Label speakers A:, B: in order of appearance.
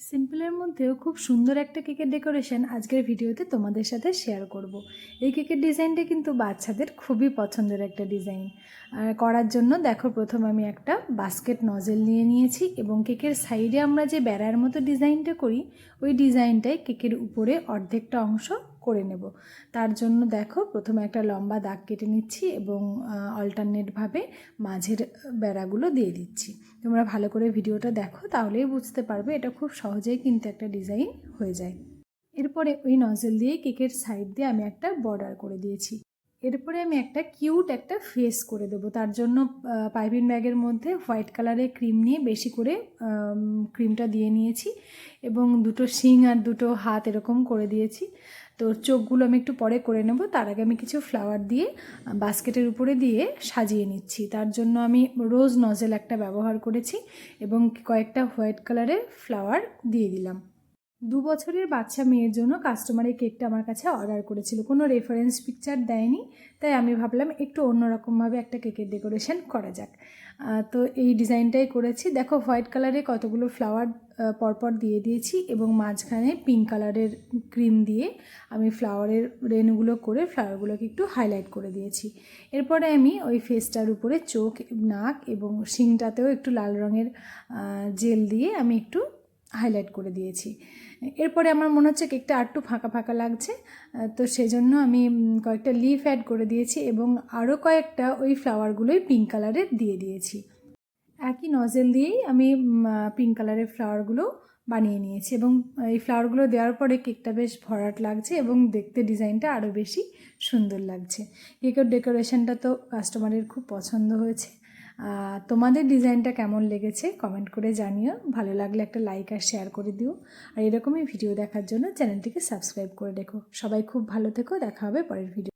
A: সিম্পলের মধ্যেও খুব সুন্দর একটা কেকের ডেকোরেশন আজকের ভিডিওতে তোমাদের সাথে শেয়ার করব। এই কেকের ডিজাইনটা কিন্তু বাচ্চাদের খুবই পছন্দের একটা ডিজাইন। আর করার জন্য দেখো, প্রথম আমি একটা বাস্কেট নজেল নিয়ে নিয়েছি এবং কেকের সাইডে আমরা যে বেড়ার মতো ডিজাইনটা করি ওই ডিজাইনটাই কেকের উপরে অর্ধেকটা অংশ করে নেব। তার জন্য দেখো, প্রথমে একটা লম্বা দাগ কেটে নিচ্ছি এবং অল্টারনেটভাবে মাঝের বেড়াগুলো দিয়ে দিচ্ছি। তোমরা ভালো করে ভিডিওটা দেখো, তাহলেই বুঝতে পারবে এটা খুব সহজেই কিন্তু একটা ডিজাইন হয়ে যায়। এরপরে ওই নজেল দিয়ে কেকের সাইড দিয়ে আমি একটা বর্ডার করে দিয়েছি। এরপরে আমি একটা কিউট একটা ফেস করে দেবো। তার জন্য পাইপিং ব্যাগের মধ্যে হোয়াইট কালারের ক্রিম নিয়ে বেশি করে ক্রিমটা দিয়ে নিয়েছি এবং দুটো শিং আর দুটো হাত এরকম করে দিয়েছি। তো চোখগুলো আমি একটু পরে করে নেব। তার আগে আমি কিছু ফ্লাওয়ার দিয়ে বাস্কেটের উপরে দিয়ে সাজিয়ে নিচ্ছি। তার জন্য আমি রোজ নজেল একটা ব্যবহার করেছি এবং কয়েকটা হোয়াইট কালারের ফ্লাওয়ার দিয়ে দিলাম। 2 বছরের বাচ্চা মেয়ের জন্য কাস্টমার এই কেকটা আমার কাছে অর্ডার করেছিল, কোনো রেফারেন্স পিকচার দেয়নি, তাই আমি ভাবলাম একটু অন্যরকমভাবে একটা কেকের ডেকোরেশন করা যাক। তো এই ডিজাইনটাই করেছি। দেখো, হোয়াইট কালারে কতগুলো ফ্লাওয়ার পরপর দিয়ে দিয়েছি এবং মাঝখানে পিঙ্ক কালারের ক্রিম দিয়ে আমি ফ্লাওয়ারের রেনগুলো করে ফ্লাওয়ারগুলোকে একটু হাইলাইট করে দিয়েছি। এরপরে আমি ওই ফেসটার উপরে চোখ, নাক এবং শিংটাতেও একটু লাল রঙের জেল দিয়ে আমি একটু হাইলাইট করে দিয়েছি। এরপরে আমার মনে হচ্ছে কেকটা আরেকটু ফাঁকা ফাঁকা লাগছে, তো সেজন্য আমি কয়েকটা লিফ অ্যাড করে দিয়েছি এবং আরও কয়েকটা ওই ফ্লাওয়ারগুলোই পিঙ্ক কালারের দিয়ে দিয়েছি। একই নজেল দিয়েই আমি পিঙ্ক কালারের ফ্লাওয়ারগুলো বানিয়ে নিয়েছি এবং এই ফ্লাওয়ারগুলো দেওয়ার পরে কেকটা বেশ ভরাট লাগছে এবং দেখতে ডিজাইনটা আরও বেশি সুন্দর লাগছে। কেকের ডেকোরেশনটা তো কাস্টমারের খুব পছন্দ হয়েছে। তোমাদের ডিজাইনটা কেমন লেগেছে কমেন্ট করে জানিও। ভালো লাগলে একটা লাইক আর শেয়ার করে দিও। আর এরকমই ভিডিও দেখার জন্য চ্যানেলটিকে সাবস্ক্রাইব করে রেখো। সবাই খুব ভালো থেকো, দেখা হবে পরের ভিডিও।